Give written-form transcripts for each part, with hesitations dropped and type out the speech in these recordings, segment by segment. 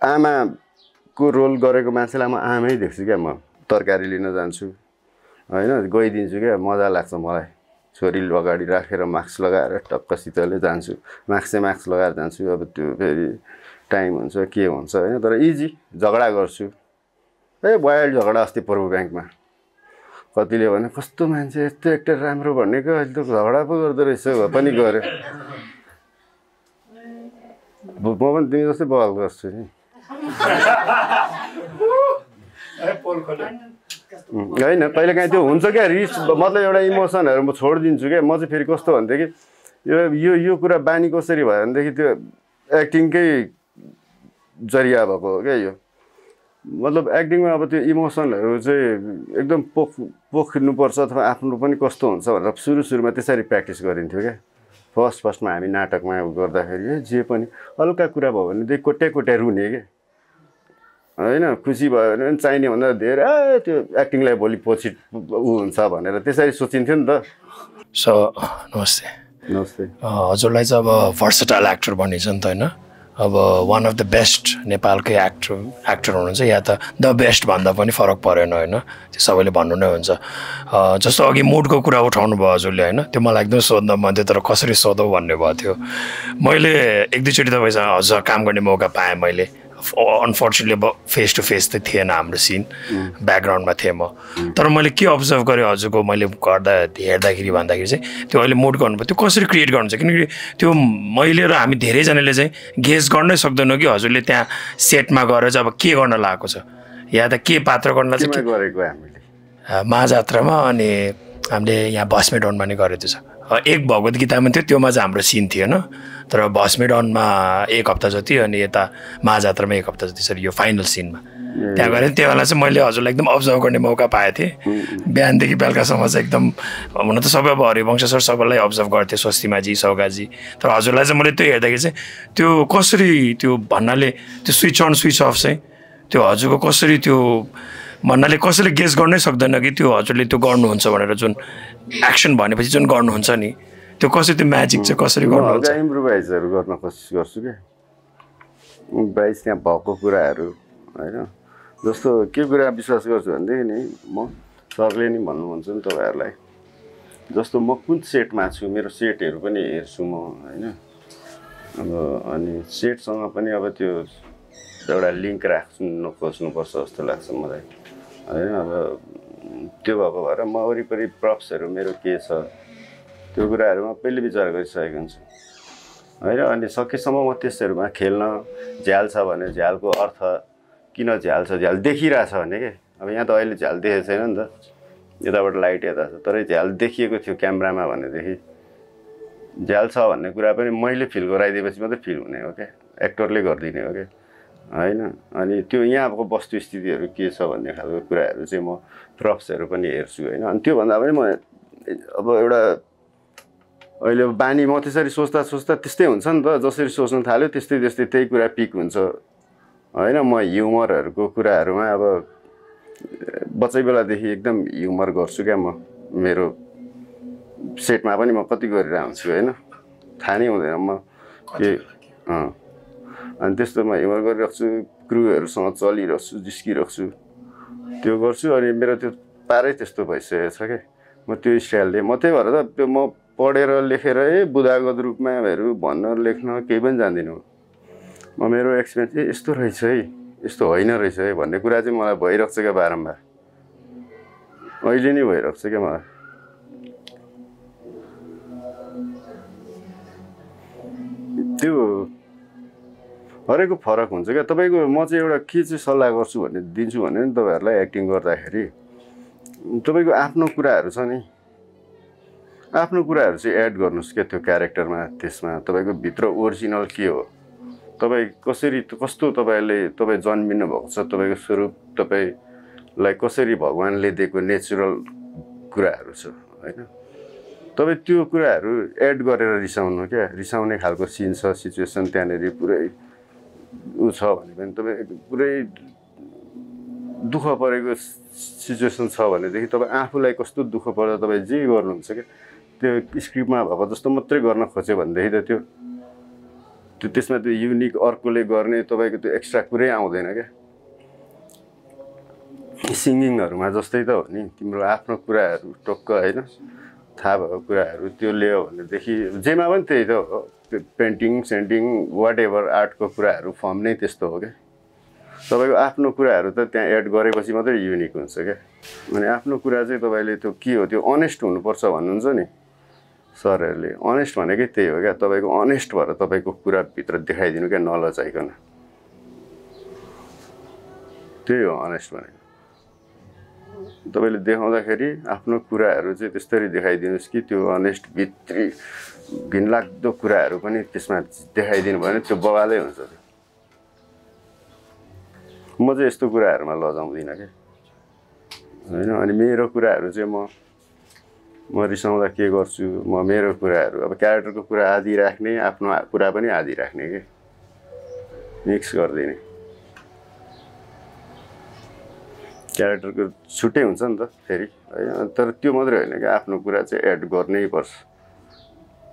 आमाको रोल गरेको मान्छेलाई म आमै देख्छु क्या। म तरकारी लिन जान्छु होइन, गइदिन्छु क्या, मजा लाग्छ मलाई। छोरी अगाडि राखेर मास्क लगाएर टक्कसितले जान्छु, मास्क लगाएर जान्छु। अब त्यो फेरि टाइम हुन्छ के हुन्छ होइन, तर इजी झगडा गर्छु। वाइल्ड झगडा अस्ति पूर्व ब्याङ्कमा कतिले भने कस्तो मान्छे यस्तो एक्टर राम्रो भनेको अहिले त झगडा पो गर्दो रहेछ पनि गऱ्यो। म पनि तिमी जस्तै बवाल गर्छु नि होइन, कहिलेकाहीँ त्यो हुन्छ क्या रिस, मतलब एउटा इमोसनहरू म छोडिदिन्छु क्या। म चाहिँ फेरि कस्तो भनेदेखि यो कुरा बानी कसरी भयो भनेदेखि त्यो एक्टिङकै जरिया भएको हो क्या यो। मतलब एक्टिङमा अब त्यो इमोसनहरू चाहिँ एकदम पोख्नुपर्छ अथवा आफ्नो पनि कस्तो हुन्छ भनेर सुरुमा त्यसरी प्र्याक्टिस गरिन्थ्यो क्या। फर्स्टमा हामी नाटकमा गर्दाखेरि जे पनि हल्का कुरा भयो भनेदेखि कोट्याइ रुने क्या होइन। खुसी भयो भने चाहिने भन्दा धेरै त्यो एक्टिङलाई भोलि पछि हुन्छ भनेर त्यसरी सोचिन्थ्यो नि त। नमस्ते। नमस्ते। हजुरलाई चाहिँ अब भर्सेटाइल एक्टर भनिन्छ नि त होइन। अब वान अफ द बेस्ट नेपालकै एक्टर हुनुहुन्छ, या त द बेस्ट भन्दा पनि फरक परेन होइन, त्यो सबैले भन्नु नै हुन्छ। जस्तो अघि मुडको कुरा उठाउनु भयो हजुरले होइन, त्यो मलाई एकदम सोध्न मन थियो, तर कसरी सोधौँ भन्ने भएको थियो। मैले एक दुईचोटि तपाईँसँग हजुर काम गर्ने मौका पाएँ मैले। अनफर्चुनेटली अब फेस टु फेस त थिएन हाम्रो सिन, ब्याकग्राउन्डमा थिएँ म। तर मैले के अब्जर्भ गरेँ हजुरको मैले हेर्दाखेरि भन्दाखेरि चाहिँ त्यो अहिले मुड गर्नुभयो त्यो कसरी क्रिएट गर्नुहुन्छ, किनकि त्यो मैले र हामी धेरैजनाले चाहिँ गेस गर्नै सक्दैनौँ कि हजुरले त्यहाँ सेटमा गएर चाहिँ अब के गर्न लागेको छ, या त के पात्र गर्न चाहिँ गरेको हामीले महाजात्रामा, अनि हामीले यहाँ भस्मेडनमा नै गरेको छ। एक भगवत गीतामा थियो, त्योमा चाहिँ हाम्रो सिन थिएन, तर भस्मेडनमा एक हप्ता जति अनि यता महाजात्रामा एक हप्ता जति, सर यो फाइनल सिनमा त्यहाँ गएर त्यो बेला चाहिँ मैले हजुरलाई एकदम अब्जर्भ गर्ने मौका पाएको थिएँ। बिहानदेखि बेलुकासम्म चाहिँ एकदम हुन त सबै अब हरिवंश सर सबैलाई अब्जर्भ गर्थेँ, स्वस्तिमाजी सौगाजी, तर हजुरलाई चाहिँ मैले त्यो हेर्दाखेरि चाहिँ त्यो कसरी त्यो भन्नाले त्यो स्विच अन स्विच अफ चाहिँ त्यो हजुरको कसरी त्यो भन्नाले कसैले गेस गर्नै सक्दैन कि त्यो हजुरले त्यो गर्नुहुन्छ भनेर, जुन एक्सन भनेपछि जुन गर्नुहुन्छ नि त्यो कसरी त्यो म्याजिक चाहिँ कसरी गर्नुहुन्छ? इम्प्रोभाइजहरू गर्न कोसिस गर्छु क्या। इम्प्रोभाइज त्यहाँ भएको कुराहरू होइन, जस्तो के कुरा विश्वास गर्छु भनेदेखि नि म सरले नि भन्नुहुन्छ नि तपाईँहरूलाई, जस्तो म कुन सेटमा छु, मेरो सेटहरू पनि हेर्छु म होइन। अब अनि सेटसँग पनि अब त्यो एउटा लिङ्क राख्नु खोज्नुपर्छ जस्तो लाग्छ मलाई होइन। अब त्यो भएको भएर म वरिपरि प्रप्सहरू मेरो के छ त्यो कुराहरूमा पहिले विचार गरिसकेको हुन्छु होइन। अनि सकेसम्म म त्यसहरूमा खेल्न, झ्याल छ भने झ्यालको अर्थ किन झ्याल छ, झ्याल देखिरहेछ भने के। अब यहाँ त अहिले झ्याल देखेको छैन नि त, यताबाट लाइट यता छ, तर झ्याल देखिएको थियो क्यामेरामा भनेदेखि झ्याल छ भन्ने कुरा पनि मैले फिल गराइदिएपछि मात्रै फिल हुने हो क्या, एक्टरले गरिदिने हो क्या होइन। अनि त्यो यहाँको वस्तुस्थितिहरू के छ भन्ने खालको कुराहरू चाहिँ म प्रप्सहरू पनि हेर्छु होइन। अनि त्योभन्दा पनि म अब एउटा अहिले बानी म त्यसरी सोच्दा त्यस्तै हुन्छ नि त, जसरी सोच्नु थाल्यो त्यस्तै त्यही कुरा पिक हुन्छ होइन। म ह्युमरहरूको कुराहरूमा अब बच्चै बेलादेखि एकदम ह्युमर गर्छु क्या म। मेरो सेटमा पनि म कति गरिरहेको हुन्छु होइन, थाहा नै हुँदैन म के अनि त्यस्तो म ह्युमर गरिराख्छु, क्रुहरूसँग चलिरहेछु, जिस्किरहेछु, त्यो गर्छु। अनि मेरो त्यो पारै त्यस्तो भइसकेको छ क्या, म त्यो स्टाइलले म त्यही भएर त त्यो म पढेर लेखेर बुदागत रूपमाहरू भन्न लेख्न केही पनि जान्दिनँ म। मेरो एक्सपिरियन्स यस्तो रहेछ है, यस्तो होइन रहेछ है भन्ने कुरा चाहिँ मलाई भइरहेको छ क्या बारम्बार, अहिले नै भइरहेको छ क्या मलाई। त्यो हरेकको फरक हुन्छ क्या। तपाईँको म चाहिँ एउटा के चाहिँ सल्लाह गर्छु भन्ने दिन्छु भने नि तपाईँहरूलाई एक्टिङ गर्दाखेरि तपाईँको आफ्नो कुराहरू छ नि, आफ्नो कुराहरू चाहिँ एड गर्नुहोस् क्या त्यो क्यारेक्टरमा। त्यसमा तपाईँको भित्र ओरिजिनल के हो, तपाईँ कसरी कस्तो तपाईँ जन्मिनु भएको छ, तपाईँको स्वरूप तपाईँलाई कसरी भगवान्ले दिएको नेचुरल कुराहरू छ होइन। तपाईँ त्यो कुराहरू एड गरेर रिसाउनु क्या, रिसाउने खालको सिन छ, सिचुएसन त्यहाँनिर पुरै ऊ छ भने पनि तपाईँ पुरै दुःख परेको सिचुएसन छ भनेदेखि तपाईँ आफूलाई कस्तो दुःख पर्दा तपाईँ जे गर्नुहुन्छ क्या त्यो स्क्रिप्टमा भएको जस्तो मात्रै गर्न खोज्यो भनेदेखि त त्यसमा त्यो युनिक अर्कोले गर्ने तपाईँको त्यो एक्स्ट्रा कुरै आउँदैन क्या। सिङ्गिङहरूमा जस्तै त हो नि, तिम्रो आफ्नो कुराहरू टक्क होइन थाहा भएको कुराहरू त्यो ल्यायो भनेदेखि जेमा पनि त्यही त हो, पेन्टिङ सेन्टिङ वाट एभर आर्टको कुराहरू फर्म नै त्यस्तो हो क्या। तपाईँको आफ्नो कुराहरू त त्यहाँ एड गरेपछि मात्रै युनिक हुन्छ क्या। अनि आफ्नो कुरा चाहिँ तपाईँले त्यो के हो त्यो अनेस्ट हुनुपर्छ भन्नुहुन्छ नि सरहरूले। अनेस्ट भनेकै त्यही हो क्या, तपाईँको अनेस्ट भएर तपाईँको कुराभित्र देखाइदिनु क्या नलजाइकन, त्यही हो अनेस्ट भनेको। तपाईँले देखाउँदाखेरि आफ्नो कुराहरू चाहिँ त्यस्तरी देखाइदिनुहोस् कि त्यो अनेस्ट भित्री घिनलाग्दो कुराहरू पनि त्यसमा देखाइदिनु भयो भने त्यो बवालै हुन्छ। म चाहिँ यस्तो कुराहरूमा लजाउँदिनँ क्या होइन। अनि मेरो कुराहरू चाहिँ म रिसाउँदा के गर्छु, म मेरो कुराहरू अब क्यारेक्टरको कुरा आधी राख्ने, आफ्नो कुरा पनि आधी राख्ने के, मिक्स गरिदिने। क्यारेक्टरको छुट्टै हुन्छ नि त फेरि होइन। तर त्यो मात्रै होइन कि आफ्नो कुरा चाहिँ एड गर्नै पर्छ।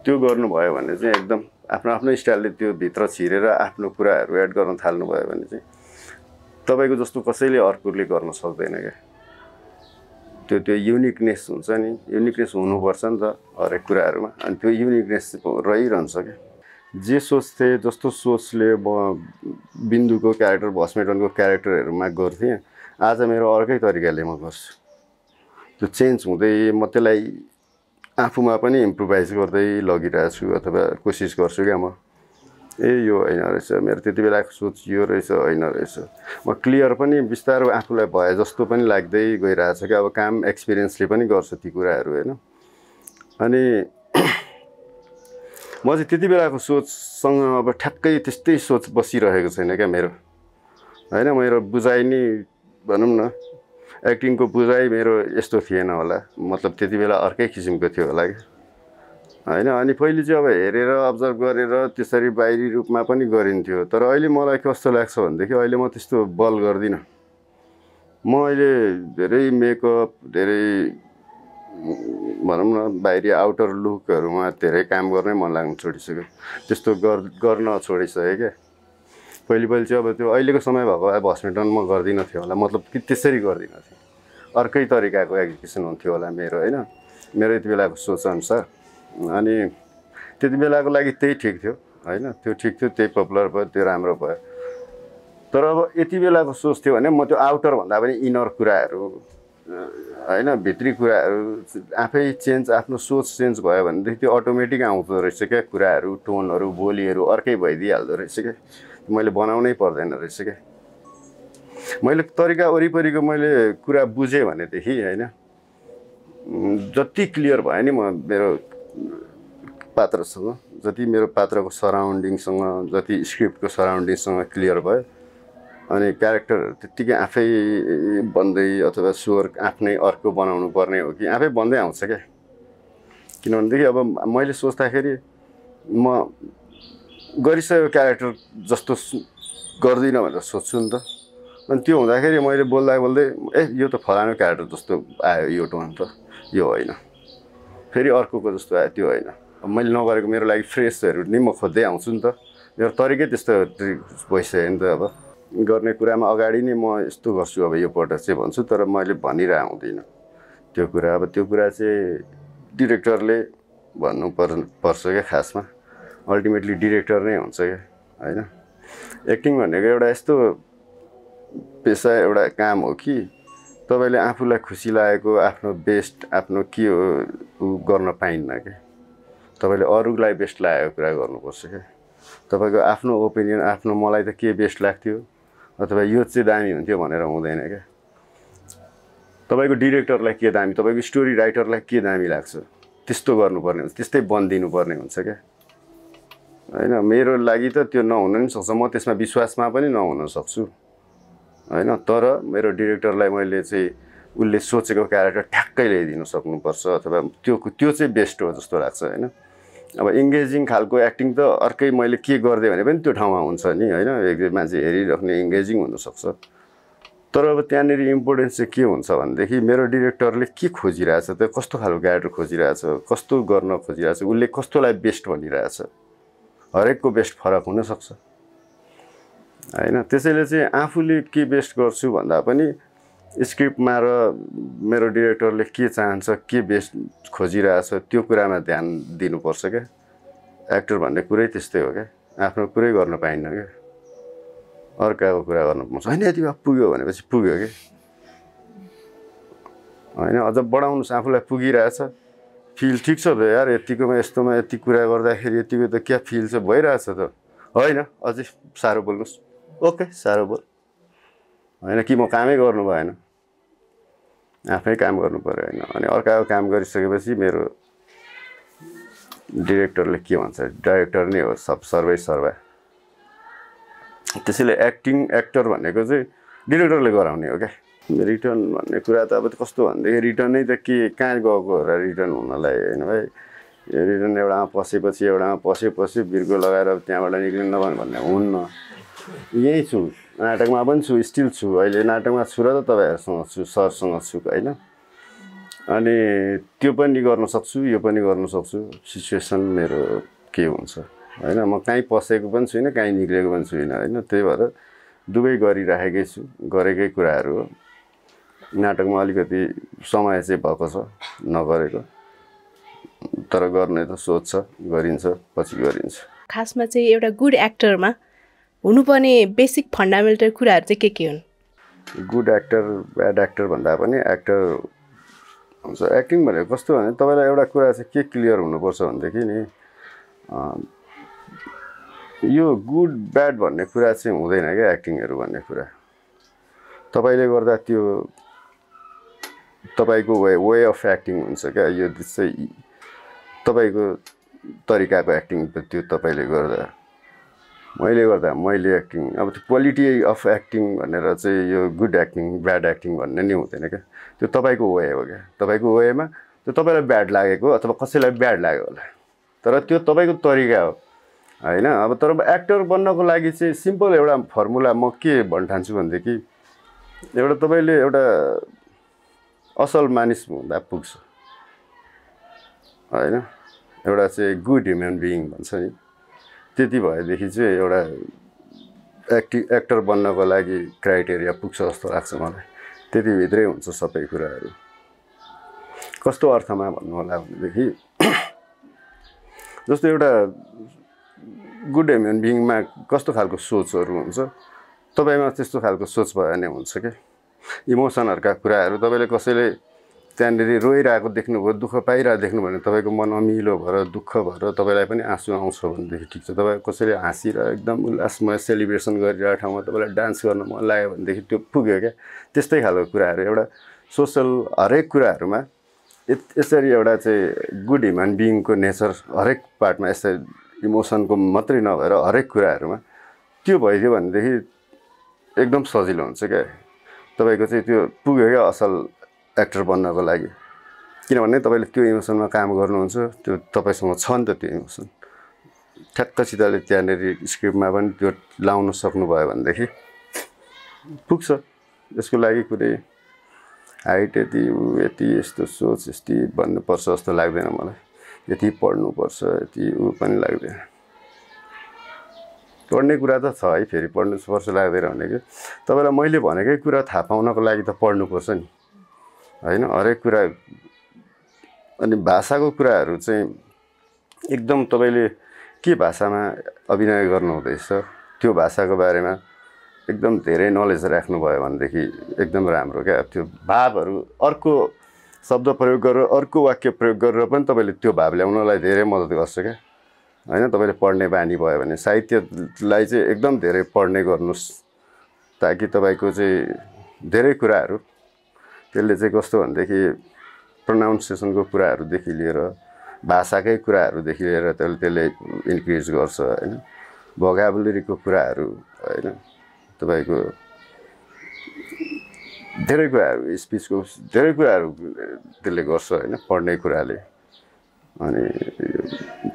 त्यो गर्नुभयो भने चाहिँ एकदम आफ्नो आफ्नो स्टाइलले त्यो भित्र छिरेर आफ्नो कुराहरू एड गर्न थाल्नुभयो भने चाहिँ तपाईँको जस्तो कसैले अर्कोले गर्न सक्दैन क्या। त्यो युनिकनेस हुन्छ नि, युनिकनेस हुनुपर्छ नि त हरेक कुराहरूमा। अनि त्यो युनिकनेस रहिरहन्छ क्या। जे सोच्थे जस्तो सोचले म बिन्दुको क्यारेक्टर भस्मेटनको क्यारेक्टरहरूमा गर्थेँ, आज मेरो अर्कै तरिकाले म गर्छु। त्यो चेन्ज हुँदै म त्यसलाई आफूमा पनि इम्प्रुभाइज गर्दै लगिरहेको छु अथवा कोसिस गर्छु क्या। म यो होइन रहेछ, मेरो त्यति बेलाको सोच यो रहेछ होइन रहेछ। म क्लियर पनि बिस्तारो आफूलाई भए जस्तो पनि लाग्दै गइरहेछ क्या। अब काम एक्सपिरियन्सले पनि गर्छ ती कुराहरू होइन। अनि म चाहिँ त्यति बेलाको सोचसँग अब ठ्याक्कै त्यस्तै सोच बसिरहेको छैन क्या मेरो होइन। मेरो बुझाइ नि भनौँ न, एक्टिङको बुझाइ मेरो यस्तो थिएन होला, मतलब त्यति बेला अर्कै किसिमको थियो होला क्या होइन। अनि पहिले चाहिँ अब हेरेर अब्जर्भ गरेर त्यसरी बाहिरी रूपमा पनि गरिन्थ्यो। तर अहिले मलाई कस्तो लाग्छ भनेदेखि अहिले म त्यस्तो बल गर्दिनँ। म अहिले धेरै मेकअप, धेरै भनौँ न बाहिरी आउटर लुकहरूमा धेरै काम गर्नै मन लाग्नु छोडिसक्यो। त्यस्तो गर्न छोडिसकेँ क्या। पहिले चाहिँ अब त्यो अहिलेको समय भएको भए भस्मेटन म गर्दिनँ थियो होला, मतलब कि त्यसरी गर्दिनँ थिएँ, अर्कै तरिकाको एक्जिक्युसन हुन्थ्यो होला मेरो होइन, मेरो यति बेलाको सोचअनुसार। अनि त्यति बेलाको लागि त्यही ठिक थियो होइन, त्यो ठिक थियो, त्यही पपुलर भयो, त्यो राम्रो भयो। तर अब यति बेलाको सोच थियो भने म त्यो आउटर भन्दा पनि इनर कुराहरू होइन, भित्री कुराहरू आफै चेन्ज, आफ्नो सोच चेन्ज भयो भनेदेखि त्यो अटोमेटिक आउँदो रहेछ क्या। कुराहरू, टोनहरू, बोलीहरू अर्कै भइदिइहाल्दो रहेछ क्या। मैले बनाउनै पर्दैन रहेछ क्या। मैले तरिका वरिपरिको मैले कुरा बुझेँ भनेदेखि होइन, जति क्लियर भयो नि म मेरो पात्रसँग, जति मेरो पात्रको सराउन्डिङसँग, जति स्क्रिप्टको सराउन्डिङसँग क्लियर भयो, अनि क्यारेक्टरहरू त्यत्तिकै आफै बन्दै अथवा स्वर आफ्नै अर्को बनाउनु पर्ने हो कि आफै बन्दै आउँछ क्या। किनभनेदेखि अब मैले सोच्दाखेरि म गरिसकेको क्यारेक्टर जस्तो गर्दिनँ भनेर सोध्छु नि त। अनि त्यो हुँदाखेरि मैले बोल्दा बोल्दै यो त फलानु क्यारेक्टर जस्तो आयो, यो टोन त यो होइन, फेरि अर्कोको जस्तो आयो त्यो होइन। अब मैले नगरेको मेरो लागि फ्रेसहरू नै म खोज्दै आउँछु नि त। मेरो तरिकै त्यस्तो भइसक्यो नि त। अब गर्ने कुरामा अगाडि नै म यस्तो गर्छु अब यो पल्ट चाहिँ भन्छु, तर मैले भनिरहेको हुँदिनँ त्यो कुरा। अब त्यो कुरा चाहिँ डिरेक्टरले पर्छ क्या खासमा, अल्टिमेटली डिरेक्टर नै हुन्छ क्या होइन। एक्टिङ भनेको एउटा यस्तो पेसा, एउटा काम हो कि तपाईँले आफूलाई खुसी लागेको आफ्नो बेस्ट, आफ्नो के हो गर्न पाइन्न क्या। तपाईँले अरूलाई बेस्ट लागेको कुरा गर्नुपर्छ क्या। तपाईँको आफ्नो ओपिनियन, आफ्नो मलाई त के बेस्ट लाग्थ्यो अथवा यो चाहिँ दामी हुन्थ्यो भनेर हुँदैन क्या। तपाईँको डिरेक्टरलाई के दामी, तपाईँको स्टोरी राइटरलाई के दामी लाग्छ त्यस्तो गर्नुपर्ने हुन्छ, त्यस्तै बनिदिनुपर्ने हुन्छ क्या होइन। मेरो लागि त त्यो नहुन नि सक्छ, म त्यसमा विश्वासमा पनि नहुन सक्छु होइन। तर मेरो डिरेक्टरलाई मैले चाहिँ उसले सोचेको क्यारेक्टर ठ्याक्कै ल्याइदिनु सक्नुपर्छ अथवा त्यो चाहिँ बेस्ट हो जस्तो लाग्छ होइन। अब इङ्गेजिङ खालको एक्टिङ त अर्कै मैले के गरिदिएँ भने पनि त्यो ठाउँमा हुन्छ नि होइन, एक मान्छे हेरिराख्ने इङ्गेजिङ हुनसक्छ। तर अब त्यहाँनिर इम्पोर्टेन्स चाहिँ के हुन्छ भनेदेखि मेरो डिरेक्टरले के खोजिरहेछ त, कस्तो खालको क्यारेक्टर खोजिरहेछ, कस्तो गर्न खोजिरहेछ, उसले कस्तोलाई बेस्ट भनिरहेछ हरेकको बेस्ट फरक हुनसक्छ होइन। त्यसैले चाहिँ आफूले के बेस्ट गर्छु भन्दा पनि स्क्रिप्टमा र मेरो डिरेक्टरले के चाहन्छ, के बेस्ट खोजिरहेछ त्यो कुरामा ध्यान दिनुपर्छ क्या। एक्टर भन्ने कुरै त्यस्तै हो क्या, आफ्नो कुरै गर्न पाइन्न क्या, अर्काको कुरा गर्नु पाउँछ। होइन यति पुग्यो भनेपछि पुग्यो कि होइन, अझ बढाउनुहोस्, आफूलाई पुगिरहेछ, फिल ठिक छ त यार, यतिकोमा यस्तोमा यति कुरा गर्दाखेरि यतिको त क्या फिल चाहिँ भइरहेछ त, होइन अझै साह्रो बोल्नुहोस्, ओके साह्रो बोल, होइन कि म कामै गर्नु भएन, आफै काम गर्नु पऱ्यो होइन। अनि अर्काको काम गरिसकेपछि मेरो डिरेक्टरले के भन्छ, डाइरेक्टर नै हो सर्वै सर्वा। त्यसैले एक्टर भनेको चाहिँ डिरेक्टरले गराउने हो क्या। रिटर्न भन्ने कुरा त अब कस्तो भनेदेखि रिटर्नै त के कहाँ गएको हो र रिटर्न हुनलाई होइन भाइ। यो रिटर्न एउटामा पसेपछि एउटामा पसेपछि बिर्को लगाएर त्यहाँबाट निक्लिनु नभए भन्ने हुन्न। यहीँ छु, नाटकमा पनि छु, स्टिल छु, अहिले नाटकमा छु र त तपाईँहरूसँग छु, सरसँग छु होइन। अनि त्यो पनि गर्न सक्छु, यो पनि गर्न सक्छु, सिचुएसन मेरो के हुन्छ होइन। म कहीँ पसेको पनि छुइनँ, कहीँ निक्लेको पनि छुइनँ होइन। त्यही भएर दुवै गरिराखेकै छु, गरेकै कुराहरू हो। नाटकमा अलिकति समय चाहिँ भएको छ नगरेको, तर गर्ने त सोच छ, गरिन्छ, पछि गरिन्छ। खासमा चाहिँ एउटा गुड एक्टरमा हुनुपर्ने बेसिक फन्डामेन्टल कुराहरू चाहिँ के हुन्? गुड एक्टर ब्याड एक्टर भन्दा पनि एक्टर हुन्छ। एक्टिङ भनेको कस्तो भने तपाईँलाई एउटा कुरा चाहिँ के क्लियर हुनुपर्छ भनेदेखि नि, यो गुड ब्याड भन्ने कुरा चाहिँ हुँदैन क्या। एक्टिङहरू भन्ने कुरा तपाईँले गर्दा त्यो तपाईँको वे अफ एक्टिङ हुन्छ क्या। यो चाहिँ तपाईँको तरिकाको एक्टिङ त्यो तपाईँले गर्दा, मैले एक्टिङ, अब त्यो क्वालिटी अफ एक्टिङ भनेर चाहिँ यो गुड एक्टिङ ब्याड एक्टिङ भन्ने नि हुँदैन क्या। त्यो तपाईँको वे हो क्या। तपाईँको वेमा त्यो तपाईँलाई ब्याड लागेको अथवा कसैलाई ब्याड लाग्यो होला, तर त्यो तपाईँको तरिका हो होइन। अब तर एक्टर बन्नको लागि चाहिँ सिम्पल एउटा फर्मुला म के भन्न ठान्छु भनेदेखि, एउटा तपाईँले एउटा असल मानिस हुँदा पुग्छ होइन। एउटा चाहिँ गुड ह्युमन बिइङ भन्छ नि, त्यति भएदेखि चाहिँ एउटा एक्टर बन्नको लागि क्राइटेरिया पुग्छ जस्तो लाग्छ मलाई। त्यतिभित्रै हुन्छ सबै कुराहरू। कस्तो अर्थमा भन्नु होला भनेदेखि, जस्तो एउटा गुड ह्युमन बिइङमा कस्तो खालको सोचहरू हुन्छ, तपाईँमा त्यस्तो खालको सोच भयो भने हुन्छ क्या। इमोसनहरूका कुराहरू तपाईँले कसैले त्यहाँनिर रोइरहेको देख्नुभयो, दुःख पाइरहेको देख्नुभयो भने तपाईँको मन अमिलो भएर दुःख भएर तपाईँलाई पनि आँसु आउँछ भनेदेखि ठिक छ। तपाईँ कसैले हाँसिरहेको एकदम उल्लासमय सेलिब्रेसन गरिरहेको ठाउँमा तपाईँलाई डान्स गर्न मन लाग्यो भनेदेखि त्यो पुग्यो क्या। त्यस्तै खालको कुराहरू एउटा सोसल हरेक कुराहरूमा यसरी एउटा चाहिँ गुड ह्युमन बिइङको नेचर हरेक पार्टमा यसरी इमोसनको मात्रै नभएर हरेक कुराहरूमा त्यो भइदियो भनेदेखि एकदम सजिलो हुन्छ क्या। तपाईँको चाहिँ त्यो पुग्यो क्या असल एक्टर बन्नको लागि। किनभने तपाईँले त्यो इमोसनमा काम गर्नुहुन्छ, त्यो तपाईँसँग छ नि त त्यो इमोसन, ठ्याक्कसितले त्यहाँनिर स्क्रिप्टमा पनि त्यो लाउन सक्नुभयो भनेदेखि पुग्छ। यसको लागि कुनै हाइट यति यति यस्तो सोच यति भन्नुपर्छ जस्तो लाग्दैन मलाई। यति पढ्नुपर्छ यति पनि लाग्दैन। पढ्ने कुरा त छ है, फेरि पढ्नुपर्छ लाग्दैन भनेको तपाईँलाई मैले भनेकै कुरा थाहा पाउनको लागि त पढ्नुपर्छ नि होइन, हरेक कुरा। अनि भाषाको कुराहरू चाहिँ एकदम तपाईँले के भाषामा अभिनय गर्नुहुँदैछ त्यो भाषाको बारेमा एकदम धेरै नलेज राख्नुभयो भनेदेखि एकदम राम्रो क्या। त्यो भावहरू अर्को शब्द प्रयोग गरेर अर्को वाक्य प्रयोग गरेर पनि तपाईँले त्यो भाव ल्याउनलाई धेरै मद्दत गर्छ क्या होइन। तपाईँले पढ्ने बानी भयो भने साहित्यलाई चाहिँ एकदम धेरै पढ्ने गर्नुहोस्, ताकि तपाईँको चाहिँ धेरै कुराहरू त्यसले चाहिँ कस्तो भनेदेखि प्रोनाउन्सिएसनको कुराहरूदेखि लिएर भाषाकै कुराहरूदेखि लिएर त्यसले इन्क्रिज गर्छ होइन। भोकाबुलरीको कुराहरू होइन, तपाईँको धेरै कुराहरू, स्पिचको धेरै कुराहरू त्यसले गर्छ होइन पढ्ने कुराले। अनि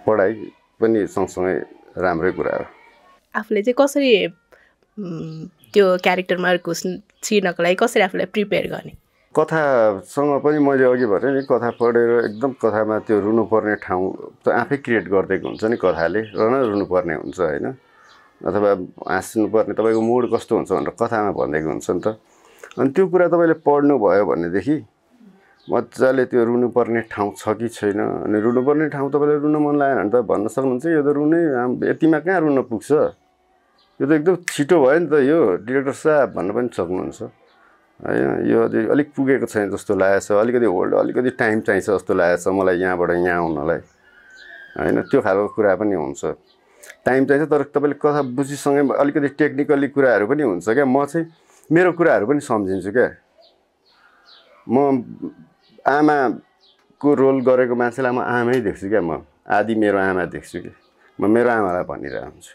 पढाइ पनि सँगसँगै राम्रै कुरा हो। आफूले चाहिँ कसरी त्यो क्यारेक्टरमा छिर्नको लागि कसरी आफूलाई प्रिपेयर गर्ने? कथासँग पनि मैले अघि भने नि कथा पढेर एकदम कथामा त्यो रुनुपर्ने ठाउँ त आफै क्रिएट गरिदिएको हुन्छ नि कथाले र नै रुनुपर्ने हुन्छ होइन अथवा हाँस्नुपर्ने तपाईँको मुड कस्तो हुन्छ भनेर कथामा भनिदिएको हुन्छ नि त अनि त्यो कुरा तपाईँले पढ्नुभयो भनेदेखि मजाले त्यो रुनुपर्ने ठाउँ छ कि छैन अनि रुनुपर्ने ठाउँ तपाईँले रुन मन लागेन भने त भन्न सक्नुहुन्छ यो त रुनै यतिमा कहाँ रुन पुग्छ यो त एकदम छिटो भयो नि त यो डिरेक्टर साहब भन्न पनि सक्नुहुन्छ होइन यो अलिक पुगेको छैन जस्तो लागेको छ अलिकति होल्ड अलिकति टाइम चाहिन्छ जस्तो लागेको छ मलाई यहाँबाट यहाँ आउनलाई होइन त्यो खालको कुरा पनि हुन्छ टाइम चाहिन्छ तर तपाईँले कथा बुझीसँगै अलिकति टेक्निकली कुराहरू पनि हुन्छ क्या म चाहिँ मेरो कुराहरू पनि सम्झिन्छु क्या म आमाको रोल गरेको मान्छेलाई म आमै देख्छु क्या म आदि मेरो आमा देख्छु कि म मेरो आमालाई भनिरहेको हुन्छु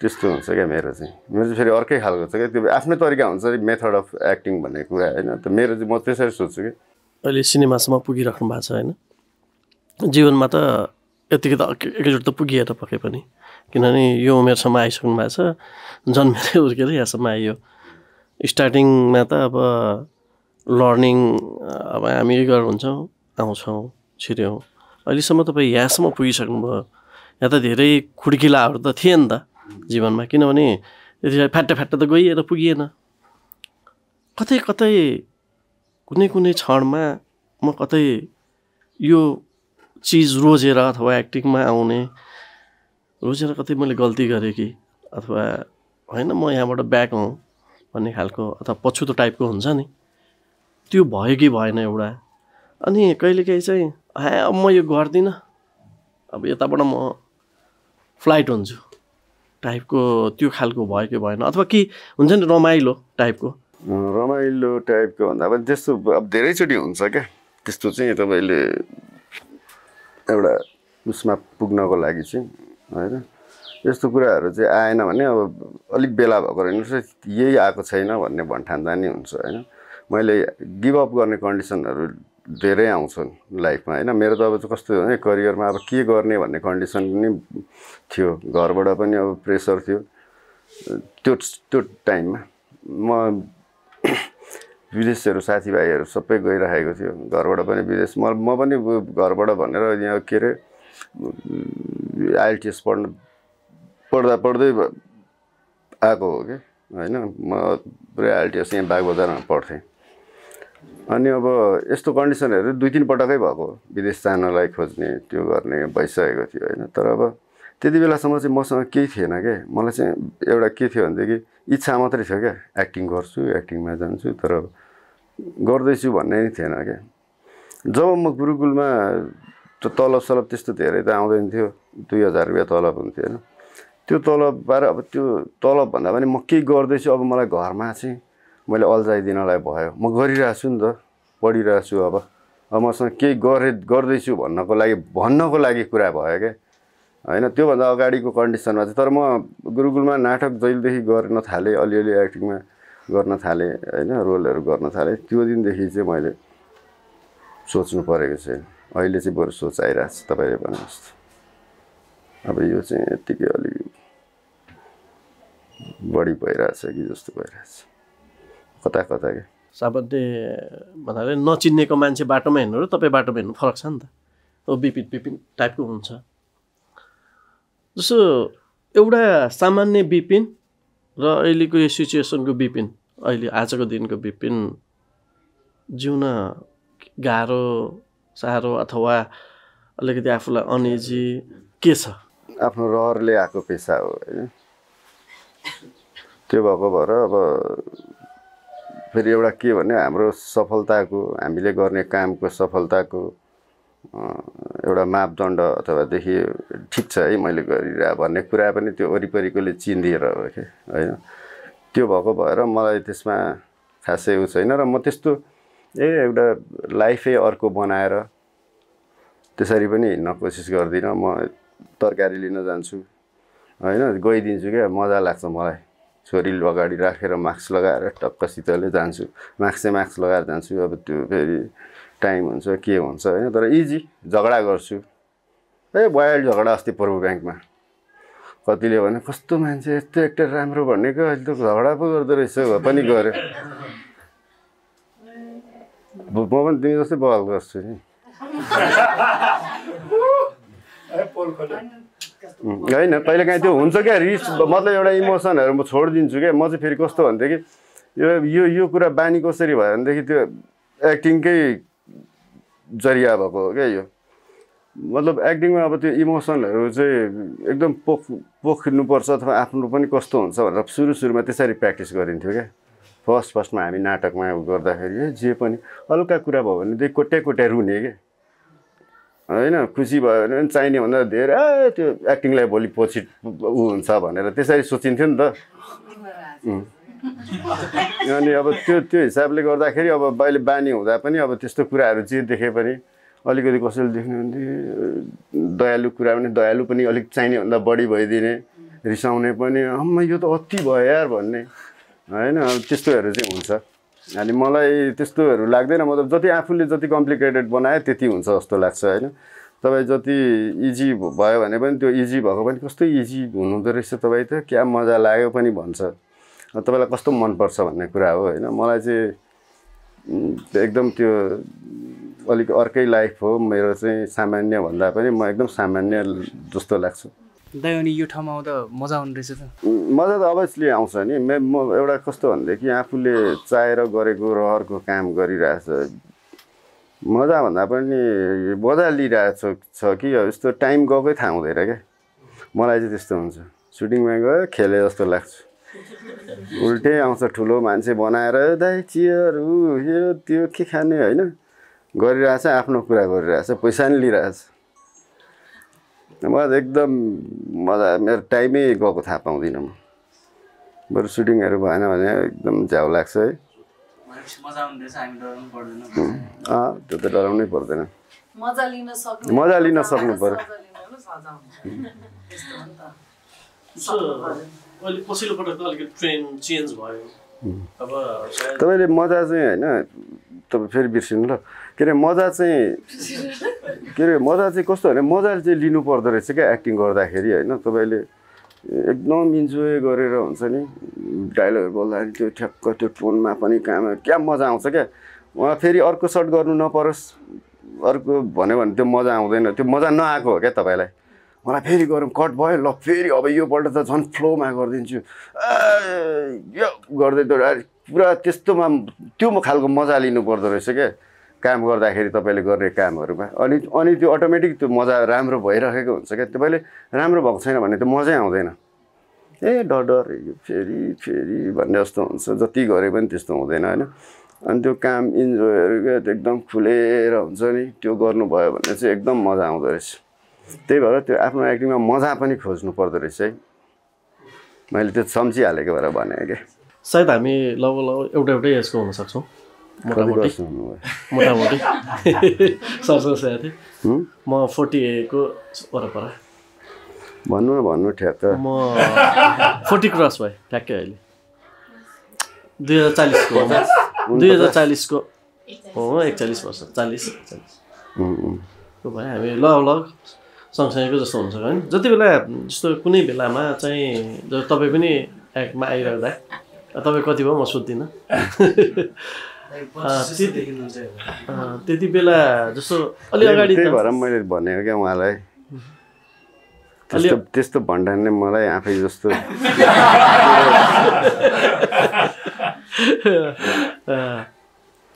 त्यस्तो हुन्छ क्या मेरो चाहिँ फेरि अर्कै खालको छ क्या त्यो आफ्नै तरिका हुन्छ मेथड अफ एक्टिङ भन्ने कुरा होइन त मेरो चाहिँ म त्यसरी सोध्छु कि अहिले सिनेमासम्म पुगिराख्नु भएको छ होइन जीवनमा त यतिकै त एकैचोटि त पुगिएर पके पनि किनभने यो उमेरसम्म आइसक्नु भएको छ जन्मेरै हुर्केर यहाँसम्म आइयो स्टार्टिङमा त अब लर्निङ अब हामी गरेर हुन्छौँ आउँछौँ छिर्यौँ अहिलेसम्म तपाईँ यहाँसम्म पुगिसक्नुभयो यहाँ त धेरै खुड्किलाहरू त थिए नि त जीवनमा किनभने यति फ्याट्टा त गइएर पुगिएन कतै कतै कुनै कुनै क्षणमा म कतै यो चिज रोजेर अथवा एक्टिङमा आउने रोजेर कतै मैले गल्ती गरेँ कि अथवा होइन म यहाँबाट ब्याक हौँ भन्ने खालको अथवा पछुतो टाइपको हुन्छ नि त्यो भयो कि भएन एउटा अनि कहिलेकाहीँ चाहिँ अब म यो गर्दिनँ अब यताबाट म फ्लाइट हुन्छु टाइपको त्यो खालको भयो कि भएन अथवा कि हुन्छ नि रमाइलो टाइपको भन्दा पनि त्यस्तो अब धेरैचोटि हुन्छ क्या त्यस्तो चाहिँ तपाईँले एउटा उसमा पुग्नको लागि चाहिँ होइन यस्तो कुराहरू चाहिँ आएन भने अब अलिक बेला भएको रहेछ यही आएको छैन भन्ने भन्ठान्दा नि हुन्छ होइन मैले गिभअप गर्ने कन्डिसनहरू धेरै आउँछन् लाइफमा होइन मेरो त अब कस्तो भने करियरमा अब के गर्ने भन्ने कन्डिसन पनि थियो घरबाट पनि अब प्रेसर थियो त्यो टाइममा म विदेशहरू साथीभाइहरू सबै गइरहेको थियो घरबाट पनि विदेश म पनि घरबाट भनेर यहाँ के अरे आइएलटिएस पढ्दै आएको हो कि होइन म पुरै आइएलटिएस यहाँ बागबजारमा पढ्थेँ अनि अब यस्तो कन्डिसनहरू 2-3 पटकै भएको विदेश जानलाई खोज्ने त्यो गर्ने भइसकेको थियो होइन तर अब त्यति बेलासम्म चाहिँ मसँग केही थिएन क्या मलाई चाहिँ एउटा के थियो भनेदेखि इच्छा मात्रै थियो क्या एक्टिङ गर्छु एक्टिङमा जान्छु तर गर्दैछु भन्ने नि थिएन क्या जब म गुरुकुलमा तलब सलब त्यस्तो धेरै त आउँदैन थियो 2000 रुपियाँ तलब हुन्थ्यो होइन त्यो तलबबाट अब त्यो तलब भन्दा पनि म केही गर्दैछु अब मलाई घरमा चाहिँ मैले अल्झाइदिनलाई भयो म गरिरहेको छु नि त पढिरहेको छु अब मसँग केही गर्दैछु भन्नको लागि कुरा भयो क्या होइन त्योभन्दा अगाडिको कन्डिसनमा चाहिँ तर म गुरुकुलमा नाटक जहिलेदेखि गर्न थालेँ अलिअलि एक्टिङमा गर्न थालेँ होइन रोलहरू गर्न थालेँ त्यो दिनदेखि चाहिँ मैले सोच्नु परेको छैन अहिले चाहिँ बरु सोच आइरहेको छ तपाईँले भने जस्तो अब यो चाहिँ यत्तिकै अलिक बढी भइरहेछ कि जस्तो भइरहेछ कता क्या सामान्य भन्नाले नचिन्नेको मान्छे बाटोमा हिँड्नु र तपाईँ बाटोमा हिँड्नु फरक छ नि त अब विपिन टाइपको हुन्छ जस्तो एउटा सामान्य विपिन र अहिलेको यो सिचुएसनको विपिन अहिले आजको दिनको विपिन जिउन गाह्रो साह्रो अथवा अलिकति आफूलाई अनइजी के छ आफ्नो रहरले आएको पेसा हो होइन त्यो भएको भएर अब फेरि एउटा के भने हाम्रो सफलताको हामीले गर्ने कामको सफलताको एउटा मापदण्ड अथवादेखि ठिक छ है मैले गरिरहेको भन्ने कुरा पनि त्यो वरिपरिकोले चिनिदिएर हो कि होइन त्यो भएको भएर मलाई त्यसमा खासै उ छैन र म त्यस्तो एउटा लाइफै अर्को बनाएर त्यसरी पनि हिँड्न कोसिस गर्दिनँ म तरकारी लिन जान्छु होइन गइदिन्छु क्या मजा लाग्छ मलाई छोरी अगाडि राखेर मास्क लगाएर टक्कसितले जान्छु मास्क लगाएर जान्छु अब त्यो फेरि टाइम हुन्छ के हुन्छ होइन तर इजी झगडा गर्छु वाइल्ड झगडा अस्ति पूर्व ब्याङ्कमा कतिले भने कस्तो मान्छे यस्तो एक्टर राम्रो भनेको अहिले त झगडा पो गर्दो रहेछ पनि गऱ्यो म पनि तिमी जस्तै बवाल गर्छु नि होइन कहिलेकाहीँ त्यो हुन्छ क्या रिस मतलब एउटा इमोसनहरू म छोडिदिन्छु क्या म चाहिँ फेरि कस्तो भन्थेँ कि यो कुरा बानी कसरी भयो भनेदेखि त्यो एक्टिङकै जरिया भएको हो क्या यो मतलब एक्टिङमा अब त्यो इमोसनहरू चाहिँ एकदम पोख्नुपर्छ अथवा आफ्नो पनि कस्तो हुन्छ भनेर सुरुमा त्यसरी प्र्याक्टिस गरिन्थ्यो क्या फर्स्टमा हामी नाटकमा गर्दाखेरि जे पनि हल्का कुरा भयो भनेदेखि कोट्याइ रुने क्या होइन खुसी भयो भने चाहिने भन्दा धेरै त्यो एक्टिङलाई भोलि पछि हुन्छ भनेर त्यसरी सोचिन्थ्यो नि त अनि अब त्यो हिसाबले गर्दाखेरि अब अहिले बानी हुँदा पनि अब त्यस्तो कुराहरू जे देखे पनि अलिकति कसैले देख्ने भने दयालु कुरा पनि दयालु पनि अलिक चाहिने भन्दा बढी भइदिने रिसाउने पनि अम्म यो त अति भयो यार भन्ने होइन त्यस्तोहरू चाहिँ हुन्छ अनि मलाई त्यस्तोहरू लाग्दैन मतलब जति आफूले जति कम्प्लिकेटेड बनायो त्यति हुन्छ जस्तो लाग्छ होइन तपाईँ जति इजी भयो भने पनि त्यो इजी भएको पनि कस्तो इजी हुनुहुँदो रहेछ तपाईँ त क्या मजा लाग्यो पनि भन्छ तपाईँलाई कस्तो मनपर्छ भन्ने कुरा हो होइन मलाई चाहिँ एकदम त्यो अलिक अर्कै लाइफ हो मेरो चाहिँ सामान्य भन्दा पनि म एकदम सामान्य जस्तो लाग्छ दाइ अनि यो ठाउँमा आउँदा मजा आउने रहेछ त मजा त अभियसली आउँछ नि म एउटा कस्तो भनेदेखि आफूले चाहेर गरेको रहरको काम गरिरहेछ मजा भन्दा पनि मजा लिइरहेछ कि यस्तो टाइम गएकै थाहा हुँदैन क्या मलाई चाहिँ त्यस्तो हुन्छ सुटिङमा गयो खेले जस्तो लाग्छ उल्टै आउँछ ठुलो मान्छे बनाएर दाइ चियरहरू यो त्यो के खाने होइन गरिरहेछ आफ्नो कुरा गरिरहेछ पैसा नि लिइरहेछ मलाई एकदम मजा मेरो टाइमै गएको थाहा पाउँदिनँ म बरु सुटिङहरू भएन भने एकदम झ्याउ लाग्छ है त्यो त डराउनै पर्दैन मजा लिन सक्नु पर्यो पछिल्लो पटक त अलिकति ट्रेन चेन्ज भयो अब तपाईँले मजा चाहिँ होइन तपाईँ फेरि बिर्सिनु ल के अरे मजा चाहिँ कस्तो भने मजाले चाहिँ लिनु पर्दो रहेछ क्या एक्टिङ गर्दाखेरि होइन तपाईँले एकदम इन्जोय गरेर हुन्छ नि डायलगहरू बोल्दाखेरि त्यो ठ्याक्क त्यो टोनमा पनि काम क्या मजा आउँछ क्या उहाँ फेरि अर्को सर्ट गर्नु नपरोस् अर्को भन्यो भने त्यो मजा आउँदैन त्यो मजा नआएको हो क्या तपाईँलाई मलाई फेरि गरौँ कट भयो ल फेरि अब योपल्ट त झन् फ्लोमा गरिदिन्छु यो गर्दै पुरा त्यस्तोमा त्यो खालको मजा लिनु पर्दो रहेछ क्या काम गर्दाखेरि तपाईँले गर्ने कामहरूमा अनि त्यो अटोमेटिक त्यो मजा राम्रो भइरहेको हुन्छ क्या तपाईँले राम्रो भएको छैन भने त्यो मजै आउँदैन डर यो फेरि भन्ने जस्तो हुन्छ जति गरे पनि त्यस्तो हुँदैन होइन अनि त्यो काम इन्जोयहरू क्या एकदम खुलेर हुन्छ नि त्यो गर्नुभयो भने चाहिँ एकदम मजा आउँदो रहेछ त्यही भएर त्यो आफ्नो एक्टिङमा मजा पनि खोज्नु पर्दो रहेछ है मैले त्यो सम्झिहालेको भएर भने क्या सायद हामी लगभग एउटै एजको हुन सक्छौँ मोटामोटी सरसर थिएँ म 48 को वरपर भन्नु ठ्याक्क म 40 क्रस भएँ ठ्याक्कै अहिले 2040 को हो 41 वर्ष 40 को भए हामी लगभग सँगसँगैको जस्तो हुन्छ होइन जति बेला जस्तो कुनै बेलामा चाहिँ तपाईँ पनि एक्टमा आइरहँदा तपाईँ कति भयो म सोध्दिनँ त्यति बेला जस्तो अलि अगाडि त्यही भएर मैले भनेको क्या उहाँलाई त्यस्तो भन्डान्ने मलाई आफै जस्तो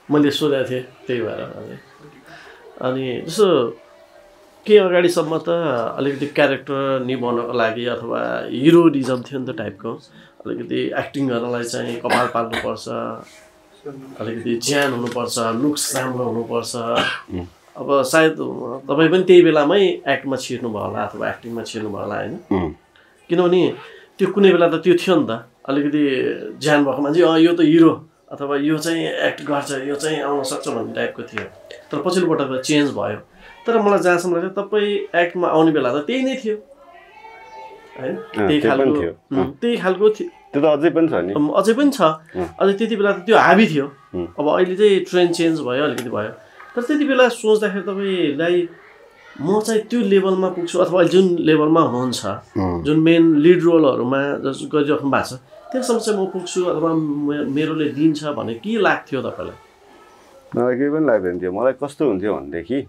मैले सोधेको थिएँ त्यही भएर अनि जस्तो केही अगाडिसम्म त अलिकति क्यारेक्टर निभाउनको लागि अथवा हिरोइजम थियो नि त टाइपको अलिकति एक्टिङ गर्नलाई चाहिँ कपाल पाल्नुपर्छ अलिकति ज्यान हुनुपर्छ लुक्स राम्रो हुनुपर्छ अब सायद तपाईँ पनि त्यही बेलामै एक्टमा छिर्नु भयो होला अथवा एक्टिङमा छिर्नु भयो होला होइन किनभने त्यो कुनै बेला त त्यो थियो नि त अलिकति ज्यान भएको मान्छे यो त हिरो अथवा यो चाहिँ एक्ट गर्छ यो चाहिँ आउन सक्छ भन्ने टाइपको थियो तर पछिल्लो पटक त चेन्ज भयो तर मलाई जहाँसम्म लाग्छ तपाईँ एक्टमा आउने बेला त त्यही नै थियो होइन त्यही खालको थियो त्यो त अझै पनि छ नि अझै पनि छ अझै त्यति बेला त त्यो हाबी थियो अब अहिले चाहिँ ट्रेन्ड चेन्ज भयो अलिकति भयो तर त्यति बेला सोच्दाखेरि तपाईँलाई म चाहिँ त्यो लेभलमा पुग्छु अथवा जुन लेभलमा हुनुहुन्छ जुन मेन लिड रोलहरूमा गरिराख्नु भएको छ त्यससम्म चाहिँ म पुग्छु अथवा मेरोले दिन्छ भने के लाग्थ्यो तपाईँलाई मलाई केही पनि लाग्दैन थियो। मलाई कस्तो हुन्थ्यो भनेदेखि